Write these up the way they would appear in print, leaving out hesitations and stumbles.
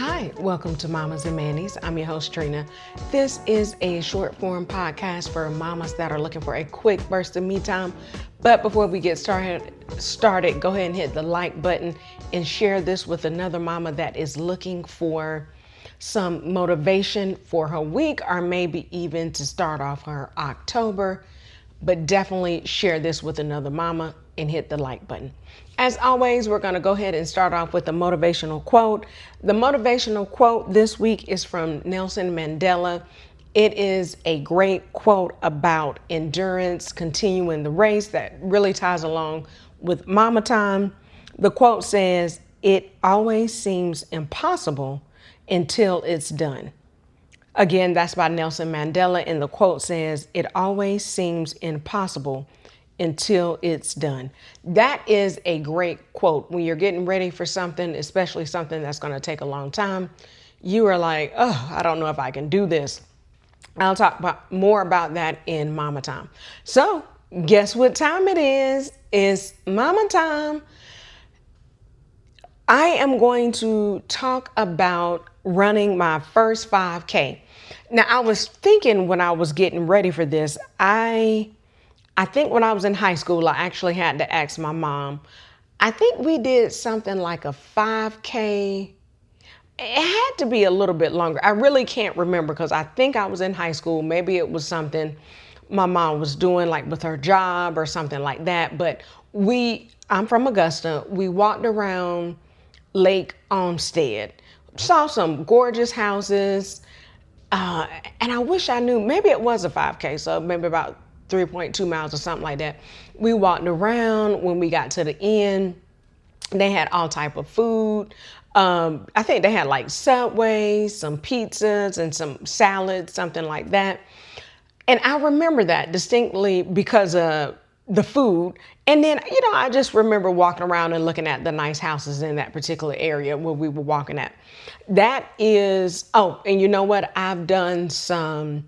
Hi, welcome to Mamas and Mannies. I'm your host, Trina. This is a short form podcast for mamas that are looking for a quick burst of me time. But before we get started, go ahead and hit the like button and share this with another mama that is looking for some motivation for her week or maybe even to start off her October. But definitely share this with another mama and hit the like button. As always, we're going to go ahead and start off with the motivational quote. The motivational quote this week is from Nelson Mandela. It is a great quote about endurance, continuing the race that really ties along with mama time. The quote says, "It always seems impossible until it's done." Again, that's by Nelson Mandela, and the quote says, "It always seems impossible until it's done." That is a great quote. When you're getting ready for something, especially something that's going to take a long time, you are like, oh, I don't know if I can do this. I'll talk more about that in Mama Time. So guess what time it is? It's Mama Time. I am going to talk about running my first 5K. Now, I was thinking when I was getting ready for this, I think when I was in high school, I actually had to ask my mom. I think we did something like a 5K. It had to be a little bit longer. I really can't remember because I think I was in high school. Maybe it was something my mom was doing like with her job or something like that. But I'm from Augusta. We walked around Lake Olmsted, saw some gorgeous houses. And I wish I knew, maybe it was a 5K, so maybe about 3.2 miles or something like that. We walked around. When we got to the end, they had all type of food. I think they had like Subway, some pizzas and some salads, something like that. And I remember that distinctly because of the food. And then, I just remember walking around and looking at the nice houses in that particular area where we were walking at. And you know what? I've done some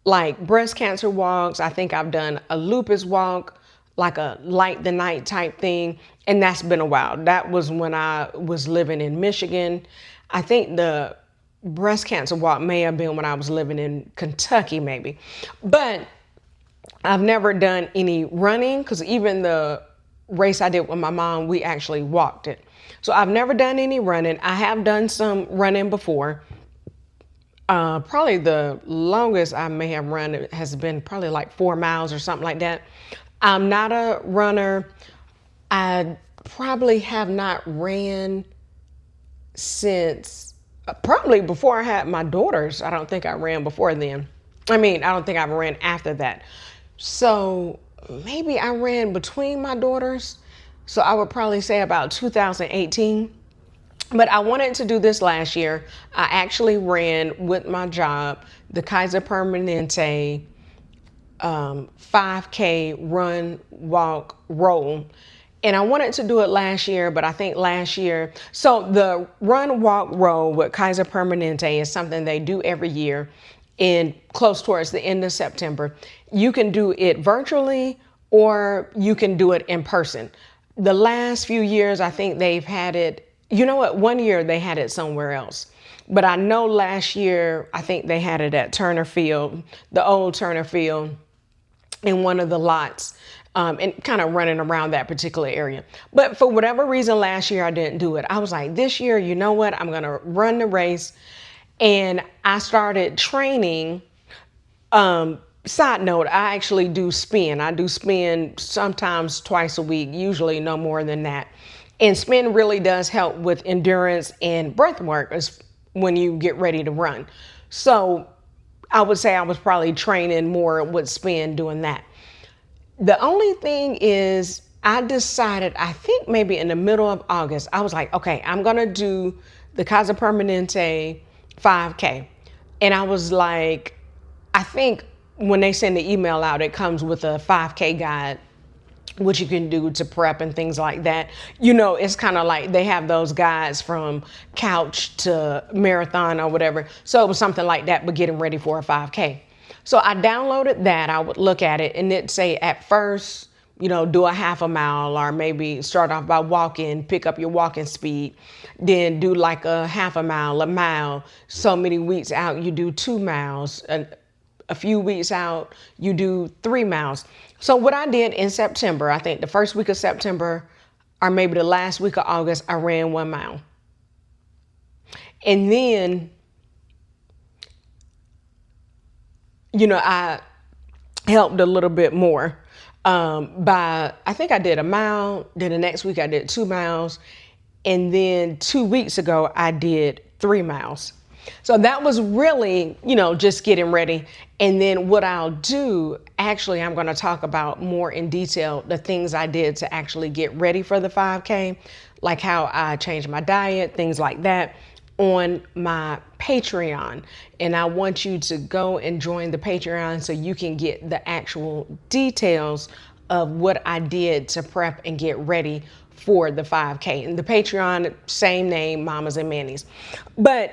like breast cancer walks. I think I've done a lupus walk, like a light the night type thing. And that's been a while. That was when I was living in Michigan. I think the breast cancer walk may have been when I was living in Kentucky, maybe. But I've never done any running because even the race I did with my mom, we actually walked it. So I've never done any running. I have done some running before. Probably the longest I may have run has been probably like 4 miles or something like that. I'm not a runner. I probably have not ran since probably before I had my daughters. I don't think I ran before then. I don't think I ran after that. So maybe I ran between my daughters. So I would probably say about 2018. But I wanted to do this last year. I actually ran with my job the Kaiser Permanente 5K run, walk, roll. And I wanted to do it last year, but I think last year, so the run, walk, roll with Kaiser Permanente is something they do every year in close towards the end of September. You can do it virtually or you can do it in person. The last few years, I think they've had it. You know what? One year they had it somewhere else. But I know last year, I think they had it at Turner Field, the old Turner Field, in one of the lots, and kind of running around that particular area. But for whatever reason, last year I didn't do it. I was like, this year, you know what? I'm going to run the race. And I started training. Side note, I actually do spin. I do spin sometimes twice a week, usually no more than that. And spin really does help with endurance and breath work when you get ready to run. So I would say I was probably training more with spin doing that. The only thing is I decided, I think maybe in the middle of August, I was like, okay, I'm going to do the Kaiser Permanente 5K. And I was like, I think when they send the email out, it comes with a 5K guide, what you can do to prep and things like that. It's kind of like they have those guides from couch to marathon or whatever. So it was something like that, but getting ready for a 5K. So I downloaded that. I would look at it and it'd say at first do a half a mile, or maybe start off by walking, pick up your walking speed, then do like a half a mile. So many weeks out, you do 2 miles. A few weeks out, you do 3 miles. So what I did in September, I think the first week of September, or maybe the last week of August, I ran 1 mile. And then, I helped a little bit more. I think I did a mile. Then the next week I did 2 miles. And then 2 weeks ago, I did 3 miles. So that was really, just getting ready. And then what I'll do, actually, I'm going to talk about more in detail the things I did to actually get ready for the 5K, like how I changed my diet, things like that, on my Patreon. And I want you to go and join the Patreon so you can get the actual details of what I did to prep and get ready for the 5K. And the Patreon, same name, Mommas and Mannies. But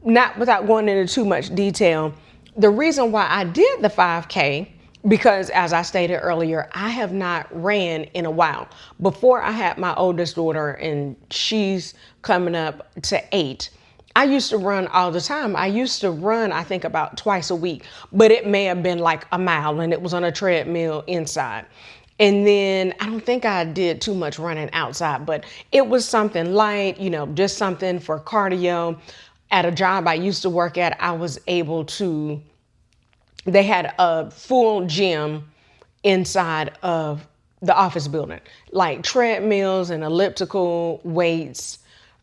not without going into too much detail, the reason why I did the 5K, because as I stated earlier, I have not ran in a while. Before I had my oldest daughter, and she's coming up to 8, I used to run all the time. I used to run, I think, about twice a week, but it may have been like a mile, and it was on a treadmill inside. And then I don't think I did too much running outside, but it was something light, just something for cardio. At a job I used to work at, I was able to, they had a full gym inside of the office building, like treadmills and elliptical weights,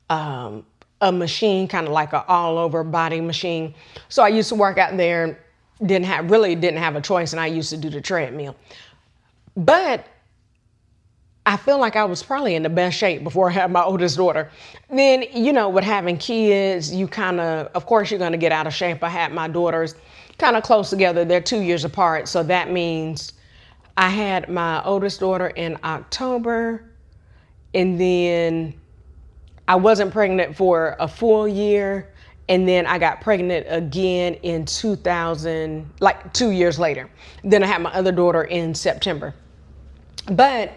a machine, kind of like an all over body machine. So I used to work out there, didn't have a choice, and I used to do the treadmill. But I feel like I was probably in the best shape before I had my oldest daughter. Then, with having kids, you of course, you're going to get out of shape. I had my daughters kind of close together. They're 2 years apart. So that means I had my oldest daughter in October, and then I wasn't pregnant for a full year. And then I got pregnant again in 2000, like 2 years later. Then I had my other daughter in September. But,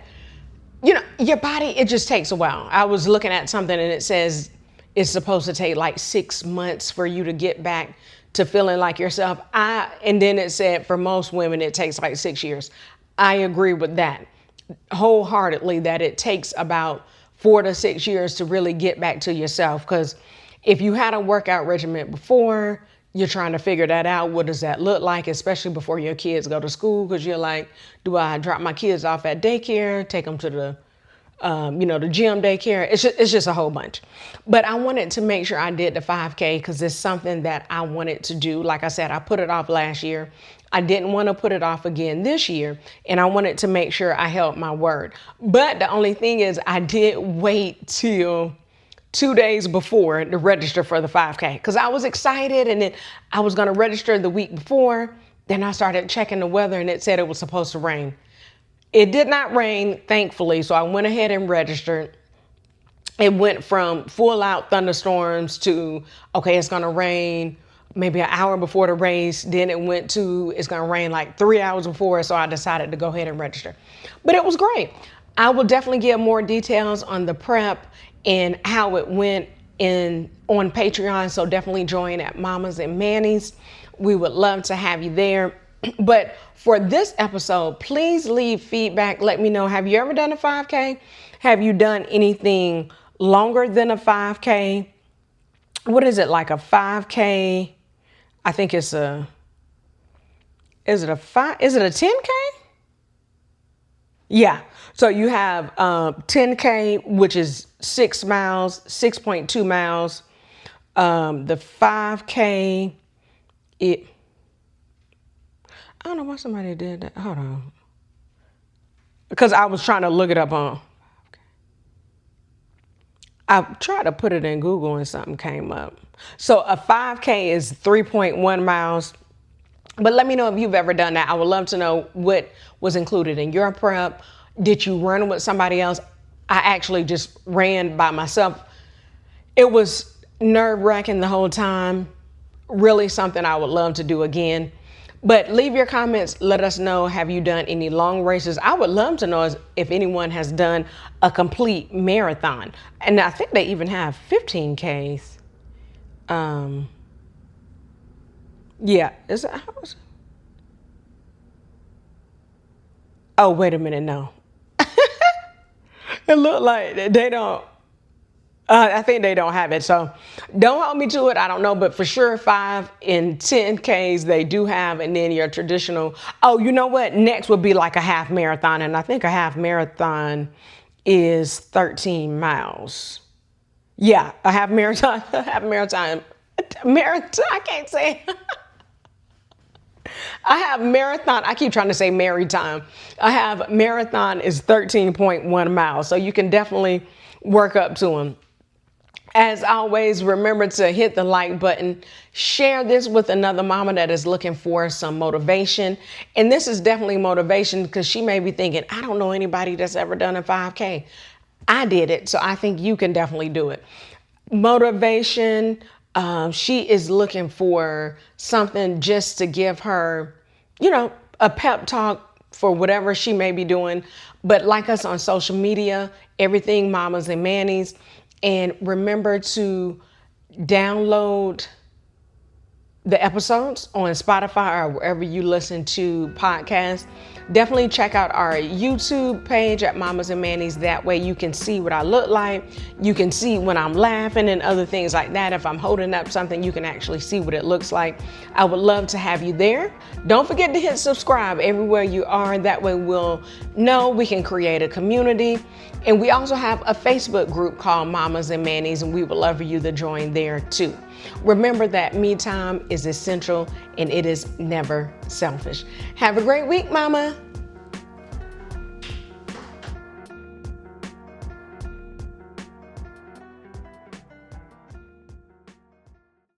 your body, it just takes a while. I was looking at something and it says it's supposed to take like 6 months for you to get back to feeling like yourself. And then it said for most women, it takes like 6 years. I agree with that wholeheartedly, that it takes about 4 to 6 years to really get back to yourself. Because if you had a workout regimen before, you're trying to figure that out. What does that look like, especially before your kids go to school? Because you're like, do I drop my kids off at daycare, take them to the gym, daycare? It's just a whole bunch. But I wanted to make sure I did the 5K because it's something that I wanted to do. Like I said, I put it off last year. I didn't want to put it off again this year. And I wanted to make sure I held my word. But the only thing is I did wait till 2 days before to register for the 5K because I was excited, and then I was going to register the week before. Then I started checking the weather and it said it was supposed to rain. It did not rain, thankfully, so I went ahead and registered. It went from full out thunderstorms to, okay, it's going to rain maybe an hour before the race. Then it went to, it's going to rain like 3 hours before, so I decided to go ahead and register. But it was great. I will definitely give more details on the prep and how it went on Patreon. So definitely join at Mommas and Mannies. We would love to have you there. But for this episode, please leave feedback. Let me know, have you ever done a 5K? Have you done anything longer than a 5K? What is it, like a 5K? I think is it a 10K? Yeah. So you have 10K, which is 6 miles, 6.2 miles. The 5K, I don't know why somebody did that. Hold on. Because I was trying to look it up on. I tried to put it in Google and something came up. So a 5K is 3.1 miles. But let me know if you've ever done that. I would love to know what was included in your prep. Did you run with somebody else? I actually just ran by myself. It was nerve-wracking the whole time. Really something I would love to do again. But leave your comments. Let us know, have you done any long races? I would love to know if anyone has done a complete marathon. And I think they even have 15Ks. Yeah. Is it, how is it? Oh, wait a minute. No. It looked like they don't. I think they don't have it. So don't hold me to it. I don't know, but for sure 5 and 10Ks they do have. And then your traditional, oh, you know what? Next would be like a half marathon. And I think a half marathon is 13 miles. Yeah, a half marathon, marathon, I can't say. I have marathon. I keep trying to say maritime. I have marathon is 13.1 miles. So you can definitely work up to them. As always, remember to hit the like button, share this with another mama that is looking for some motivation. And this is definitely motivation because she may be thinking, I don't know anybody that's ever done a 5K. I did it, so I think you can definitely do it. Motivation, she is looking for something just to give her, a pep talk for whatever she may be doing. But like us on social media, everything Mommas and Mannies. And remember to download the episodes on Spotify or wherever you listen to podcasts. Definitely check out our YouTube page at Mommas and Mannies. That way you can see what I look like. You can see when I'm laughing and other things like that. If I'm holding up something, you can actually see what it looks like. I would love to have you there. Don't forget to hit subscribe everywhere you are. That way we'll know we can create a community. And we also have a Facebook group called Mommas and Mannies, and we would love for you to join there too. Remember that me time is essential and it is never selfish. Have a great week, Mama.